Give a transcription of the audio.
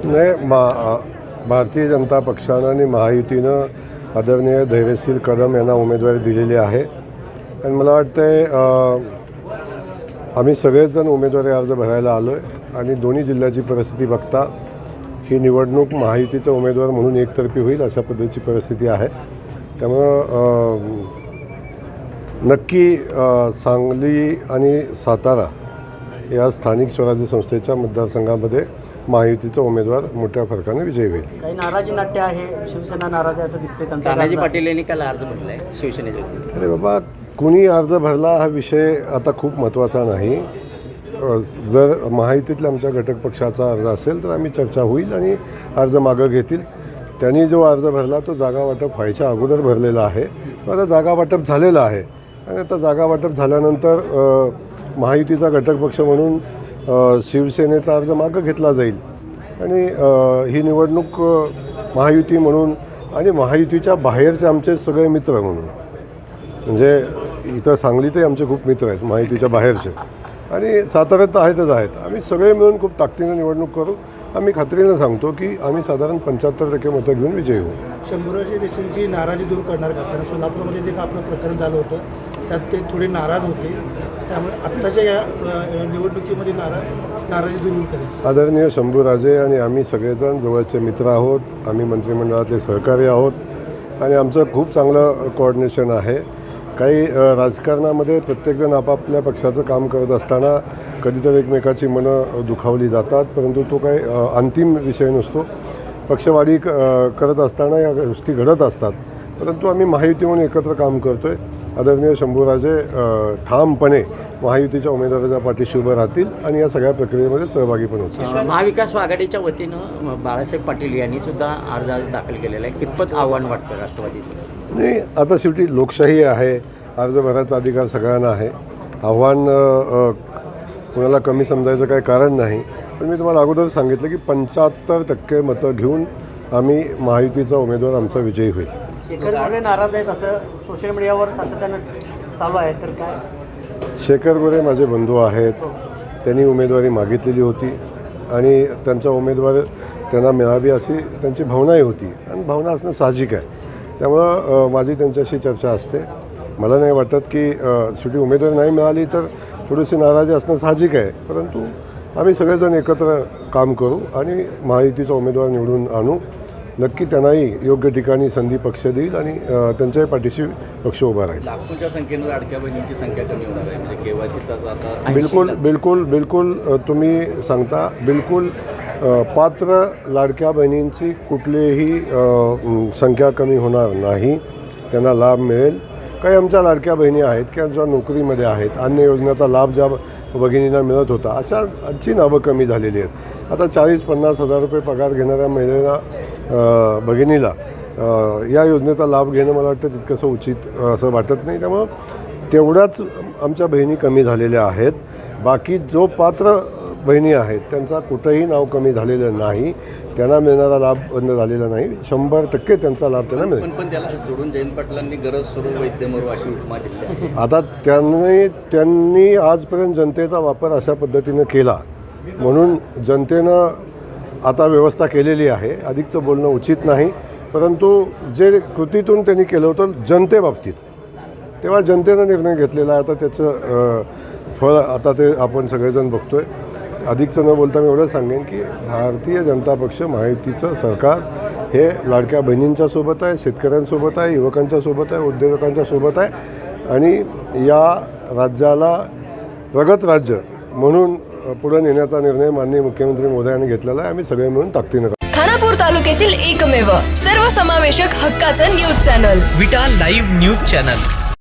भारतीय जनता पक्षानं आणि महायुतीनं आदरणीय धैर्यशील कदम यांना उमेदवारी दिलेली आहे आणि मला वाटतंय आम्ही सगळेच जण उमेदवारी अर्ज भरायला आलो आहे आणि दोन्ही जिल्ह्याची परिस्थिती बघता ही निवडणूक महायुतीचा उमेदवार म्हणून एकतर्फी होईल अशा पद्धतीची परिस्थिती आहे। त्यामुळं नक्की सांगली आणि सातारा या स्थानिक स्वराज्य संस्थेच्या मतदारसंघामध्ये महायुतीचा उमेदवार मोठ्या फरकाने विजयी होईल। काही नाराजी नाट्य आहे, शिवसेना नाराज आहे असं दिसतंय। तानाजी पाटील यांनी काल अर्ज भरलाय शिवसेनेच्या। अरे बाबा, कुणी अर्ज भरला हा विषय आता खूप महत्त्वाचा नाही। जर महायुतीतल्या आमच्या घटक पक्षाचा अर्ज असेल तर आम्ही चर्चा होईल आणि अर्ज मागं घेतील। त्यांनी जो अर्ज भरला तो जागा वाटप व्हायच्या अगोदर भरलेला आहे, आता जागा वाटप झालेलं आहे आणि आता जागा वाटप झाल्यानंतर महायुतीचा घटक पक्ष म्हणून शिवसेनेचा अर्ज मागं घेतला जाईल आणि ही निवडणूक महायुती म्हणून आणि महायुतीच्या बाहेरचे आमचे सगळे मित्र म्हणून, म्हणजे इथं सांगलीतही आमचे खूप मित्र आहेत महायुतीच्या बाहेरचे आणि साताऱ्यात आहेतच आहेत, आम्ही सगळे मिळून खूप ताकदीनं निवडणूक करू। आम्ही खात्रीनं सांगतो की आम्ही साधारण 75% मतं घेऊन विजयी होऊ। शंभूराज देसाईंची नाराजी दूर करणार का? कारण सोलापूरमध्ये जे का आपलं प्रकरण झालं होतं त्यात ते थोडे नाराज होते, त्यामुळे आत्ताच्या या निवडणुकीमध्ये नाराजी दूर करेल। आदरणीय शंभूराजे आणि आम्ही सगळेजण जवळचे मित्र आहोत, आम्ही मंत्रिमंडळातले सहकारी आहोत आणि आमचं खूप चांगलं कोऑर्डिनेशन आहे। काही राजकारणामध्ये प्रत्येकजण आपापल्या पक्षाचं काम करत असताना कधीतरी एकमेकाची मनं दुखावली जातात, परंतु तो काही अंतिम विषय नसतो। पक्षवाढी करत असताना या गोष्टी घडत असतात, परंतु आम्ही महायुती म्हणून एकत्र काम करतो आहे। आदरणीय शंभूराजे ठामपणे महायुतीच्या उमेदवाराच्या पाठीशी उभं राहतील आणि या सगळ्या प्रक्रियेमध्ये सहभागी पण होतील। महाविकास आघाडीच्या वतीनं बाळासाहेब पाटील यांनी सुद्धा अर्ज दाखल केलेला आहे, कितपत आव्हान वाटतं राष्ट्रवादीचं? नाही, आता शेवटी लोकशाही आहे, अर्ज भरायचा अधिकार सगळ्यांना आहे, आव्हान कुणाला कमी समजायचं काही कारण नाही। पण मी तुम्हाला अगोदर सांगितलं की 75% मतं घेऊन आम्ही महायुतीचा उमेदवार आमचा विजयी होईल। शेखर गोरे नाराज आहेत असं सोशल मीडियावर सातत्यानं चालू आहे, तर काय? शेखर गोरे माझे बंधू आहेत, त्यांनी उमेदवारी मागितलेली होती आणि त्यांचा उमेदवार त्यांना मिळावी अशी त्यांची भावनाही होती आणि भावना असणं साहजिक आहे। त्यामुळं माझी त्यांच्याशी चर्चा असते। मला नाही वाटत की शेवटी उमेदवारी नाही मिळाली तर थोडीशी नाराजी असणं साहजिक आहे, परंतु आम्ही सगळेजण एकत्र काम करू आणि महायुतीचा उमेदवार निवडून आणू। नक्की त्यांनाही योग्य ठिकाणी संधी पक्ष देईल आणि त्यांच्याही पाठीशी पक्ष उभा राहील। लाखोच्या संख्येनं लाडक्या बहिणींची संख्या कमी होणार आहे, म्हणजे केवायसीचा आता बिलकुल तुम्ही सांगता, बिलकुल पात्र लाडक्या बहिणींची कुठलीही संख्या कमी होणार नाही, त्यांना लाभ मिळेल। काही आमच्या लाडक्या बहिणी आहेत की ज्या नोकरीमध्ये आहेत, अन्य योजनेचा लाभ ज्या भगिनींना मिळत होता अशाची नावं कमी झालेली आहेत। आता 40-50 हजार रुपये पगार घेणाऱ्या महिलेला भगिनीला या योजनेचा लाभ घेणं मला वाटतं तितकंसं उचित असं वाटत नाही। त्यामुळं तेवढ्याच आमच्या बहिणी कमी झालेल्या आहेत। बाकी जो पात्र बहिणी आहेत त्यांचा कुठंही नाव कमी झालेलं नाही, त्यांना मिळणारा लाभ बंद झालेला नाही, 100% त्यांचा लाभ त्यांना मिळेल। पण त्याला जोडून जयंत पाटलांनी गरज सुरू वैद्यमरू अशी उपमा दिली। आता त्यांनी आजपर्यंत जनतेचा वापर अशा पद्धतीनं केला म्हणून जनतेनं आता व्यवस्था केलेली आहे, अधिकचं बोलणं उचित नाही, परंतु जे कृतीतून त्यांनी केलं होतं जनतेबाबतीत, तेव्हा जनतेनं निर्णय घेतलेला आहे। आता त्याचं फळ आता ते आपण सगळेजण बघतो आहे। अधिकचं न बोलता मी एवढं सांगेन की भारतीय जनता पक्ष महायुतीचं सरकार हे लाडक्या बहिणींच्या सोबत आहे, शेतकऱ्यांसोबत आहे, युवकांच्या सोबत आहे, उद्योजकांच्या सोबत आहे आणि या राज्याला प्रगत राज्य म्हणून पुढे नेण्याचा निर्णय माननीय मुख्यमंत्री महोदयांनी घेतलेला आहे। आम्ही सगळे मिळून ताकदीनं खानापूर तालुक्यातील एकमेव सर्वसमावेशक हक्काचं न्यूज चॅनल विटा लाईव्ह न्यूज चॅनल।